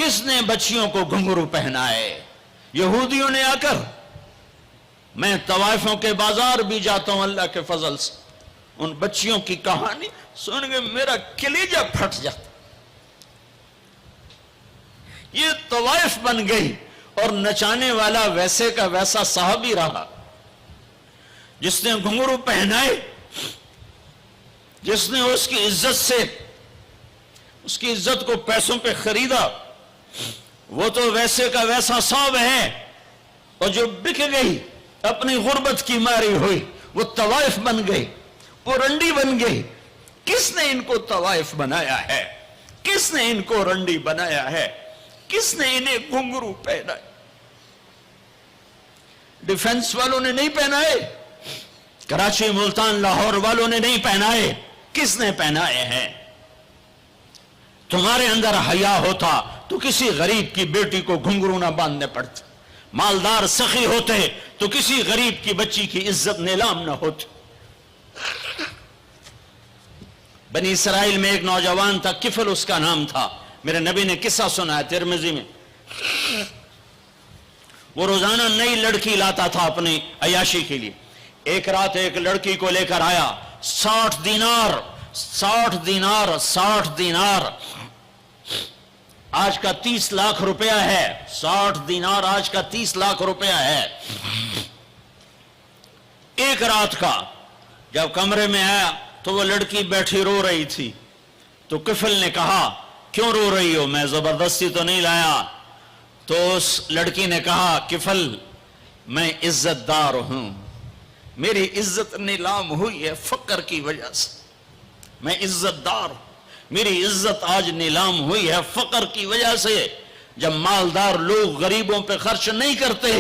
کس نے بچیوں کو گھنگرو پہنائے؟ یہودیوں نے آ کر، میں طوائفوں کے بازار بھی جاتا ہوں اللہ کے فضل سے، ان بچیوں کی کہانی سن کے میرا کلیجہ پھٹ جاتا۔ یہ طوائف بن گئی، اور نچانے والا ویسے کا ویسا صحابی رہا، جس نے گھنگرو پہنائے، جس نے اس کی عزت سے، اس کی عزت کو پیسوں پہ خریدا، وہ تو ویسے کا ویسا صاحب ہے۔ اور جو بک گئی، اپنی غربت کی ماری ہوئی، وہ طوائف بن گئی، وہ رنڈی بن گئی۔ کس نے ان کو طوائف بنایا ہے؟ کس نے ان کو رنڈی بنایا ہے؟ کس نے انہیں گھنگرو پہنائے؟ ڈیفنس والوں نے نہیں پہنائے، کراچی، ملتان، لاہور والوں نے نہیں پہنائے، کس نے پہنائے ہیں؟ تمہارے اندر حیا ہوتا تو کسی غریب کی بیٹی کو گھنگرو نہ باندھنے پڑتے، مالدار سخی ہوتے تو کسی غریب کی بچی کی عزت نیلام نہ ہوتی۔ بنی اسرائیل میں ایک نوجوان تھا، کفل اس کا نام تھا، میرے نبی نے قصہ سنا ہے ترمذی میں۔ وہ روزانہ نئی لڑکی لاتا تھا اپنی عیاشی کے لیے۔ ایک رات ایک لڑکی کو لے کر آیا، 60 دینار آج کا 30 لاکھ روپیہ ہے، 60 دینار آج کا 30 لاکھ روپیہ ہے۔ ایک رات کا جب کمرے میں آیا تو وہ لڑکی بیٹھی رو رہی تھی، تو کفل نے کہا کیوں رو رہی ہو؟ میں زبردستی تو نہیں لایا۔ تو اس لڑکی نے کہا کفل میں عزت دار ہوں، میری عزت نیلام ہوئی ہے فقر کی وجہ سے، میں عزت دار ہوں، میری عزت آج نیلام ہوئی ہے فقر کی وجہ سے۔ جب مالدار لوگ غریبوں پہ خرچ نہیں کرتے،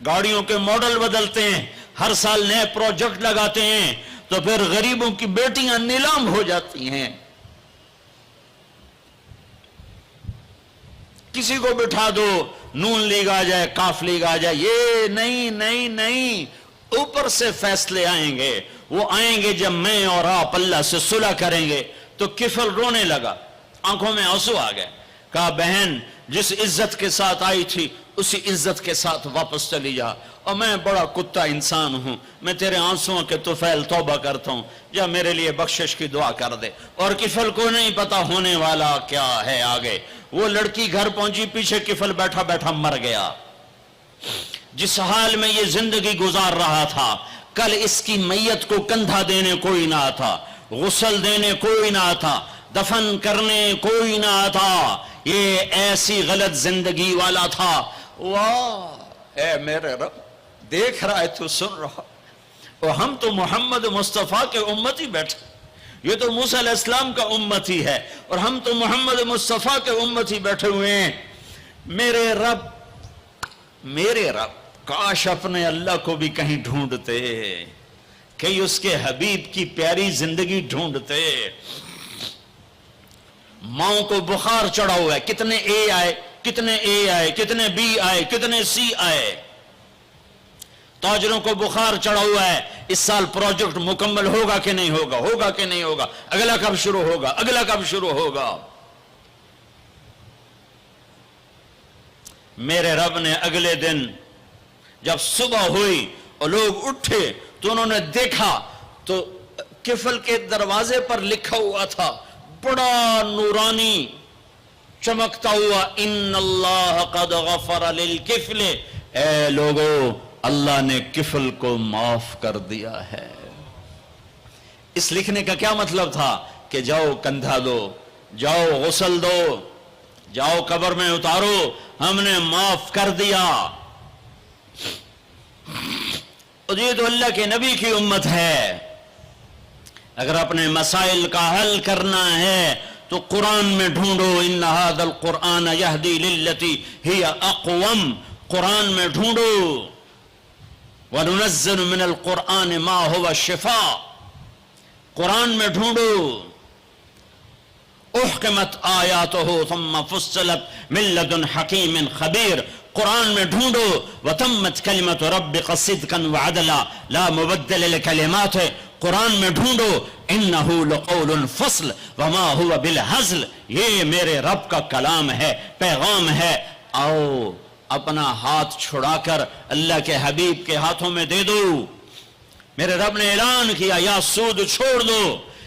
گاڑیوں کے ماڈل بدلتے ہیں، ہر سال نئے پروجیکٹ لگاتے ہیں، تو پھر غریبوں کی بیٹیاں نیلام ہو جاتی ہیں۔ کسی کو بٹھا دو، نون لیگ آ جائے، کاف لیگ آ جائے، یہ نہیں، اوپر سے فیصلے آئیں گے۔ وہ آئیں گے جب میں اور آپ اللہ سے صلح کریں گے۔ تو کفل رونے لگا، آنکھوں میں آنسو آ گئے، کہا بہن جس عزت کے ساتھ آئی تھی اسی عزت کے ساتھ واپس چلی جا، اور میں بڑا کتا انسان ہوں، میں تیرے آنسوؤں کے طفیل توبہ کرتا ہوں، جا میرے لیے بخشش کی دعا کر دے۔ اور کفل کو نہیں پتا ہونے والا کیا ہے آگے۔ وہ لڑکی گھر پہنچی، پیچھے کفل بیٹھا بیٹھا مر گیا۔ جس حال میں یہ زندگی گزار رہا تھا، کل اس کی میت کو کندھا دینے کوئی نہ تھا، غسل دینے کوئی نہ تھا، دفن کرنے کوئی نہ تھا۔ یہ ایسی غلط زندگی والا تھا۔ واہ اے میرے رب، دیکھ رہا ہے تو سن رہا، اور ہم تو محمد مصطفیٰ کے امتی بیٹھے، یہ تو موسیٰ علیہ السلام کا امتی ہے، اور ہم تو محمد مصطفیٰ کے امتی بیٹھے ہوئے ہیں۔ میرے رب کاش اپنے اللہ کو بھی کہیں ڈھونڈتے، کہیں اس کے حبیب کی پیاری زندگی ڈھونڈتے۔ ماؤں کو بخار چڑھا ہوا ہے، کتنے اے آئے، کتنے بی آئے، کتنے سی آئے۔ تاجروں کو بخار چڑھا ہوا ہے، اس سال پروجیکٹ مکمل ہوگا کہ نہیں ہوگا، اگلا کب شروع ہوگا۔ میرے رب نے اگلے دن جب صبح ہوئی اور لوگ اٹھے تو انہوں نے دیکھا تو کفل کے دروازے پر لکھا ہوا تھا بڑا نورانی چمکتا ہوا، ان اللہ قد غفر للکفل، اے لوگو اللہ نے کفل کو معاف کر دیا ہے۔ اس لکھنے کا کیا مطلب تھا کہ جاؤ کندھا دو، جاؤ غسل دو، جاؤ قبر میں اتارو، ہم نے معاف کر دیا۔ اور یہ تو اللہ کے نبی کی امت ہے۔ اگر اپنے مسائل کا حل کرنا ہے تو قرآن میں ڈھونڈو، ان ھذا القرآن یہدی للتی ہی اقوم، قرآن میں ڈھونڈو۔ وَنُنَزِّلُ مِنَ الْقُرْآنِ مَا هُوَ شِفَاء، قرآن میں ڈھونڈو۔ احکمت آیاتہ ثم فصلت من لدن حکیم خبیر، قرآن میں ڈھونڈو۔ وتمت کلمت ربک صدقا وعدلا لا مبدل لکلماتہ، قرآن میں ڈھونڈو انہو لقول فصل وما ہوا بالہزل، یہ میرے رب کا کلام ہے، پیغام ہے۔ آؤ اپنا ہاتھ چھڑا کر اللہ کے حبیب کے ہاتھوں میں دے دو۔ میرے رب نے اعلان کیا یا سود چھوڑ دو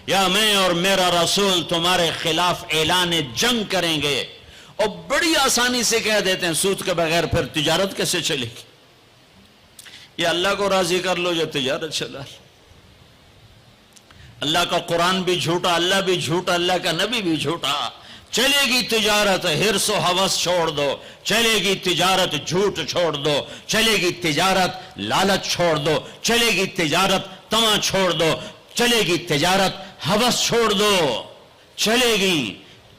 یا میں اور میرا رسول تمہارے خلاف اعلان جنگ کریں گے۔ اور بڑی آسانی سے کہہ دیتے ہیں سود کے بغیر پھر تجارت کیسے چلے گی؟ یہ اللہ کو راضی کر لو جو تجارت چلا۔ اللہ کا قرآن بھی جھوٹا، اللہ بھی جھوٹا، اللہ کا نبی بھی جھوٹا۔ چلے گی تجارت، ہرس و ہوس چھوڑ دو، چلے گی تجارت جھوٹ چھوڑ دو، چلے گی تجارت لالچ چھوڑ دو، چلے گی تجارت طمع چھوڑ دو، چلے گی تجارت ہوس چھوڑ دو، چلے گی۔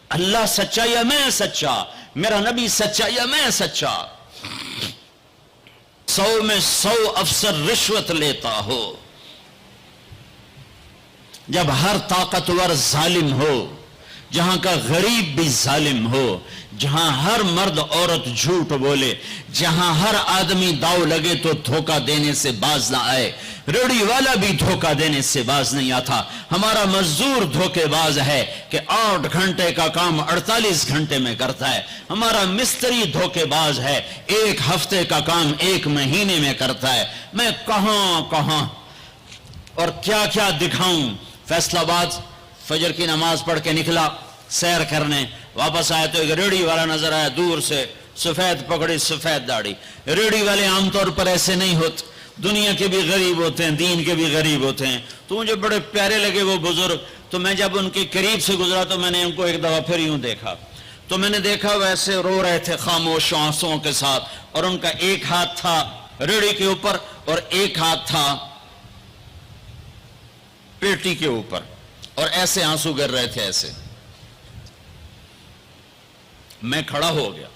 اللہ سچا یا میں سچا، میرا نبی سچا یا میں سچا۔ 100 میں 100 افسر رشوت لیتا ہو، جب ہر طاقتور ظالم ہو، جہاں کا غریب بھی ظالم ہو، جہاں ہر مرد عورت جھوٹ بولے، جہاں ہر آدمی داؤ لگے تو دھوکہ دینے سے باز نہ آئے، ریڑھی والا بھی دھوکہ دینے سے باز نہیں آتا۔ ہمارا مزدور دھوکے باز ہے کہ 8 گھنٹے کا کام 48 گھنٹے میں کرتا ہے۔ ہمارا مستری دھوکے باز ہے، 1 ہفتے کا کام 1 مہینے میں کرتا ہے۔ میں کہاں کہاں اور کیا کیا دکھاؤں۔ فیصل آباد فجر کی نماز پڑھ کے نکلا سیر کرنے، واپس آیا تو ایک ریڑھی والا نظر آیا دور سے، سفید پگڑی سفید داڑھی۔ ریڑھی والے عام طور پر ایسے نہیں ہوتے، دنیا کے بھی غریب ہوتے ہیں، دین کے بھی غریب ہوتے ہیں۔ تو مجھے بڑے پیارے لگے وہ بزرگ، تو میں جب ان کے قریب سے گزرا تو میں نے ان کو ایک دفعہ پھر یوں دیکھا، تو میں نے دیکھا ویسے رو رہے تھے خاموش آنسوؤں کے ساتھ، اور ان کا ایک ہاتھ تھا ریڑھی کے اوپر اور ایک ہاتھ تھا پیٹی کے اوپر، اور ایسے آنسو گر رہے تھے ایسے۔ میں کھڑا ہو گیا،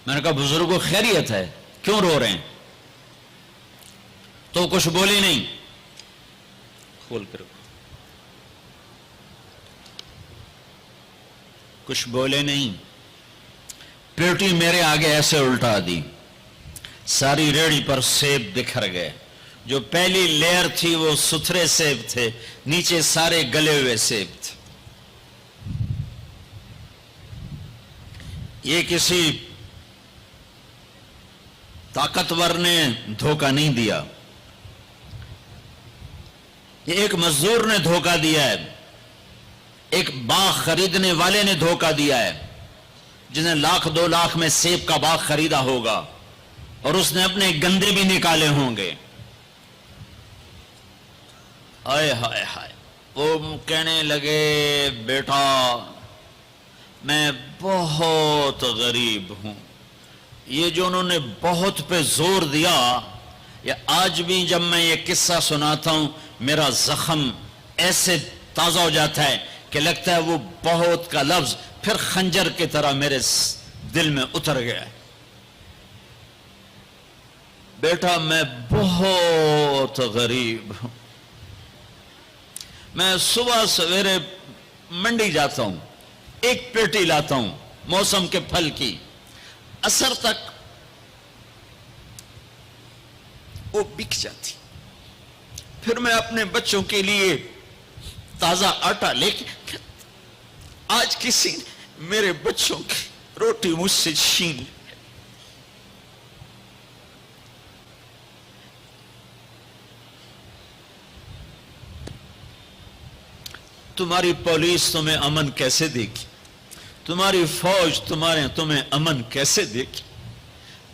میں نے کہا بزرگوں خیریت ہے، کیوں رو رہے ہیں؟ تو کچھ بولی نہیں، کھول کر کچھ بولے نہیں، پیٹی میرے آگے ایسے الٹا دی، ساری ریڑھی پر سیب بکھر گئے۔ جو پہلی لیئر تھی وہ ستھرے سیب تھے، نیچے سارے گلے ہوئے سیب تھے۔ یہ کسی طاقتور نے دھوکہ نہیں دیا، یہ ایک مزدور نے دھوکہ دیا ہے، ایک باغ خریدنے والے نے دھوکہ دیا ہے، جس نے 1,00,000 2 لاکھ میں سیب کا باغ خریدا ہوگا، اور اس نے اپنے گندے بھی نکالے ہوں گے۔ ہائے ہائے ہائے، وہ کہنے لگے بیٹا میں بہت غریب ہوں۔ یہ جو انہوں نے بہت پہ زور دیا، یہ آج بھی جب میں یہ قصہ سناتا ہوں میرا زخم ایسے تازہ ہو جاتا ہے کہ لگتا ہے وہ بہت کا لفظ پھر خنجر کی طرح میرے دل میں اتر گیا ہے۔ بیٹا میں بہت غریب ہوں، میں صبح سویرے منڈی جاتا ہوں، ایک پیٹی لاتا ہوں موسم کے پھل کی، عصر تک وہ بک جاتی، پھر میں اپنے بچوں کے لیے تازہ آٹا لے کے، آج کسی نے میرے بچوں کی روٹی مجھ سے چھین لی۔ تمہاری پولیس تمہیں امن کیسے دے گی؟ تمہاری فوج تمہیں امن کیسے دے گی؟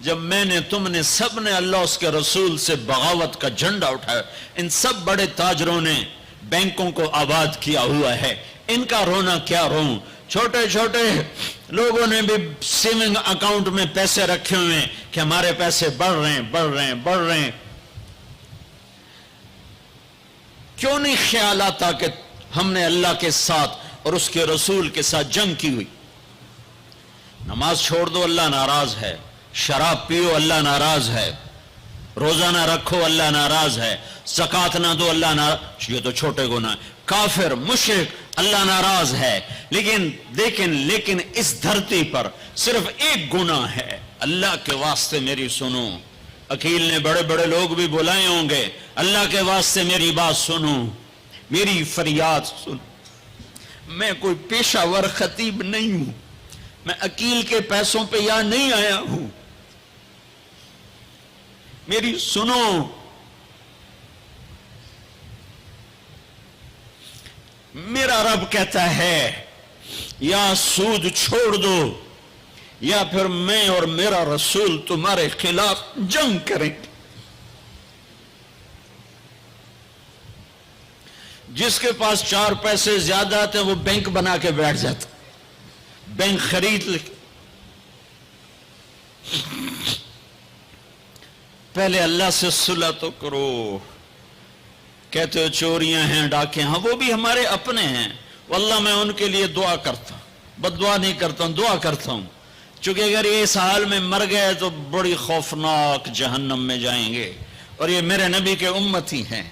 جب میں نے تم نے سب نے اللہ اس کے رسول سے بغاوت کا جھنڈا اٹھایا، ان سب بڑے تاجروں نے بینکوں کو آباد کیا ہوا ہے، ان کا رونا کیا روں؟ چھوٹے چھوٹے لوگوں نے بھی سیونگ اکاؤنٹ میں پیسے رکھے ہوئے ہیں کہ ہمارے پیسے بڑھ رہے ہیں بڑھ رہے ہیں بڑھ رہے ہیں۔ کیوں نہیں خیال آتا کہ ہم نے اللہ کے ساتھ اور اس کے رسول کے ساتھ جنگ کی ہوئی؟ نماز چھوڑ دو اللہ ناراض ہے، شراب پیو اللہ ناراض ہے، روزہ نہ رکھو اللہ ناراض ہے، زکوٰۃ نہ دو اللہ ناراض، یہ تو چھوٹے گناہ، کافر مشرک اللہ ناراض ہے۔ لیکن اس دھرتی پر صرف ایک گناہ ہے، اللہ کے واسطے میری سنو۔ عقیل نے بڑے بڑے لوگ بھی بلائے ہوں گے، اللہ کے واسطے میری بات سنو۔ میری فریاد سن. میں کوئی پیشہ ور خطیب نہیں ہوں, میں عقیل کے پیسوں پہ یہاں نہیں آیا ہوں. میری سنو, میرا رب کہتا ہے یا سود چھوڑ دو یا پھر میں اور میرا رسول تمہارے خلاف جنگ کریں گے. جس کے پاس 4 پیسے زیادہ آتے وہ بینک بنا کے بیٹھ جاتا, بینک خرید لے. پہلے اللہ سے صلح تو کرو. کہتے ہو چوریاں ہیں, ڈاکے ہیں, وہ بھی ہمارے اپنے ہیں. واللہ میں ان کے لیے دعا کرتا ہوں, بد دعا نہیں کرتا ہوں, دعا کرتا ہوں. چونکہ اگر یہ اس حال میں مر گئے تو بڑی خوفناک جہنم میں جائیں گے, اور یہ میرے نبی کے امتی ہیں.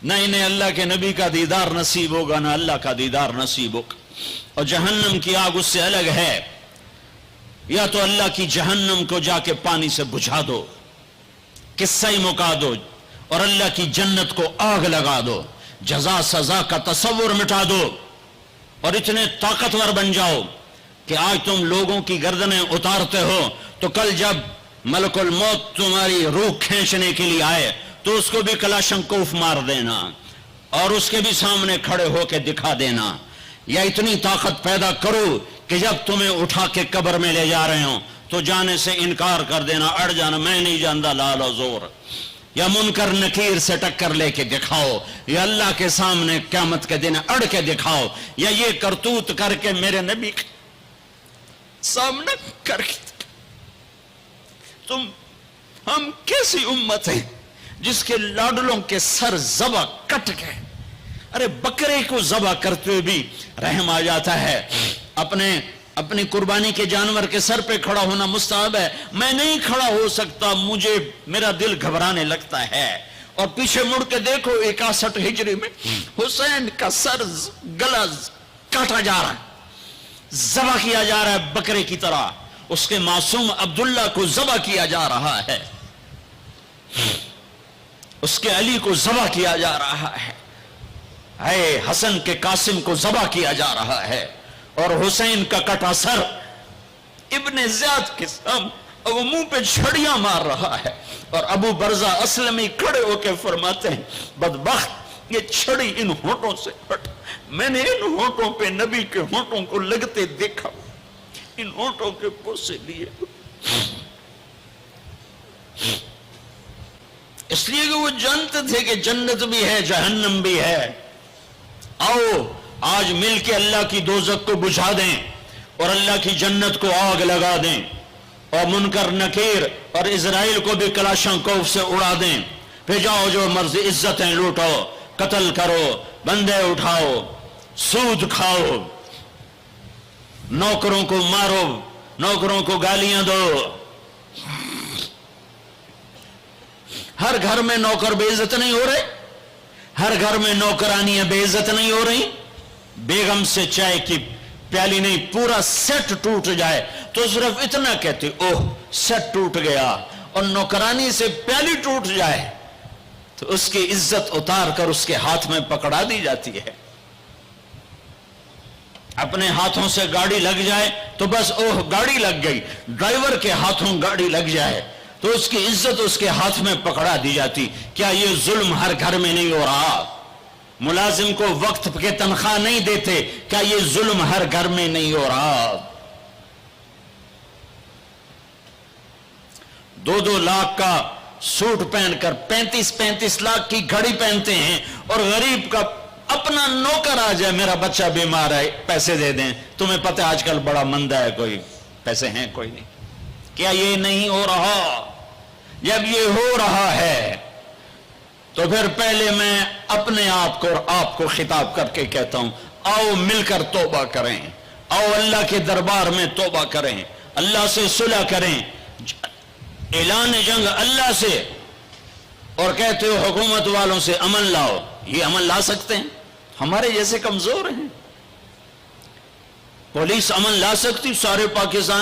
نہ انہیں اللہ کے نبی کا دیدار نصیب ہوگا نہ اللہ کا دیدار نصیب ہوگا. اور جہنم کی آگ اس سے الگ ہے. یا تو اللہ کی جہنم کو جا کے پانی سے بجھا دو, قصہ ہی مکا دو, اور اللہ کی جنت کو آگ لگا دو, جزا سزا کا تصور مٹا دو, اور اتنے طاقتور بن جاؤ کہ آج تم لوگوں کی گردنیں اتارتے ہو تو کل جب ملک الموت تمہاری روح کھینچنے کے لیے آئے تو اس کو بھی کلاشنکوف مار دینا اور اس کے بھی سامنے کھڑے ہو کے دکھا دینا. یا اتنی طاقت پیدا کرو کہ جب تمہیں اٹھا کے قبر میں لے جا رہے ہوں تو جانے سے انکار کر دینا, اڑ جانا, میں نہیں جانتا لال و زور. یا منکر نکیر سے ٹکر لے کے دکھاؤ, یا اللہ کے سامنے قیامت کے دن اڑ کے دکھاؤ, یا یہ کرتوت کر کے میرے نبی کے سامنے کر کے. ہم کیسی امت ہیں جس کے لاڈلوں کے سر ذبح کٹ گئے. ارے بکرے کو ذبح کرتے ہوئے بھی رحم آ جاتا ہے. اپنی قربانی کے جانور کے سر پہ کھڑا ہونا مستحب ہے. میں نہیں کھڑا ہو سکتا, مجھے میرا دل گھبرانے لگتا ہے. اور پیچھے مڑ کے دیکھو 61 ہجری میں حسین کا سر گلا کاٹا جا رہا ہے, ذبح کیا جا رہا ہے بکرے کی طرح. اس کے معصوم عبداللہ کو ذبح کیا جا رہا ہے, اس کے علی کو ذبح کیا جا رہا ہے, اے حسن کے قاسم کو ذبح کیا جا رہا ہے, اور حسین کا کٹا سر ابن زیاد کے سامنے وہ منہ پہ چھڑیاں مار رہا ہے. اور ابو برزہ اسلمی کھڑے ہو کے فرماتے ہیں بدبخت یہ چھڑی ان ہونٹوں سے ہٹ, میں نے ان ہونٹوں پہ نبی کے ہونٹوں کو لگتے دیکھا, ان ہونٹوں کے بوسے لیے. اس لیے کہ وہ جانتے تھے کہ جنت بھی ہے جہنم بھی ہے. آؤ آج مل کے اللہ کی دوزخ کو بجھا دیں اور اللہ کی جنت کو آگ لگا دیں, اور منکر نکیر اور اسرائیل کو بھی کلاشنکوف سے اڑا دیں. پھر جاؤ جو مرضی عزتیں لوٹو, قتل کرو, بندے اٹھاؤ, سود کھاؤ, نوکروں کو مارو, نوکروں کو گالیاں دو. ہر گھر میں نوکر بے عزت نہیں ہو رہے, ہر گھر میں نوکرانیاں بے عزت نہیں ہو رہی. بیگم سے چائے کی پیالی نہیں پورا سیٹ ٹوٹ جائے تو صرف اتنا کہتے اوہ سیٹ ٹوٹ گیا, اور نوکرانی سے پیالی ٹوٹ جائے تو اس کی عزت اتار کر اس کے ہاتھ میں پکڑا دی جاتی ہے. اپنے ہاتھوں سے گاڑی لگ جائے تو بس اوہ گاڑی لگ گئی, ڈرائیور کے ہاتھوں گاڑی لگ جائے تو اس کی عزت اس کے ہاتھ میں پکڑا دی جاتی. کیا یہ ظلم ہر گھر میں نہیں ہو رہا؟ ملازم کو وقت کے تنخواہ نہیں دیتے, کیا یہ ظلم ہر گھر میں نہیں ہو رہا؟ 2-2 لاکھ کا سوٹ پہن کر 35-35 لاکھ کی گھڑی پہنتے ہیں, اور غریب کا اپنا نوکر آ جائے میرا بچہ بیمار ہے پیسے دے دیں. تمہیں پتہ آج کل بڑا مندہ ہے, کوئی پیسے ہیں کوئی نہیں. کیا یہ نہیں ہو رہا؟ جب یہ ہو رہا ہے تو پھر پہلے میں اپنے آپ کو اور آپ کو خطاب کر کے کہتا ہوں آؤ مل کر توبہ کریں, آؤ اللہ کے دربار میں توبہ کریں, اللہ سے صلح کریں. اعلان جنگ اللہ سے, اور کہتے ہو حکومت والوں سے امن لاؤ. یہ امن لا سکتے ہیں؟ ہمارے جیسے کمزور ہیں. پولیس امن لا سکتی؟ سارے پاکستان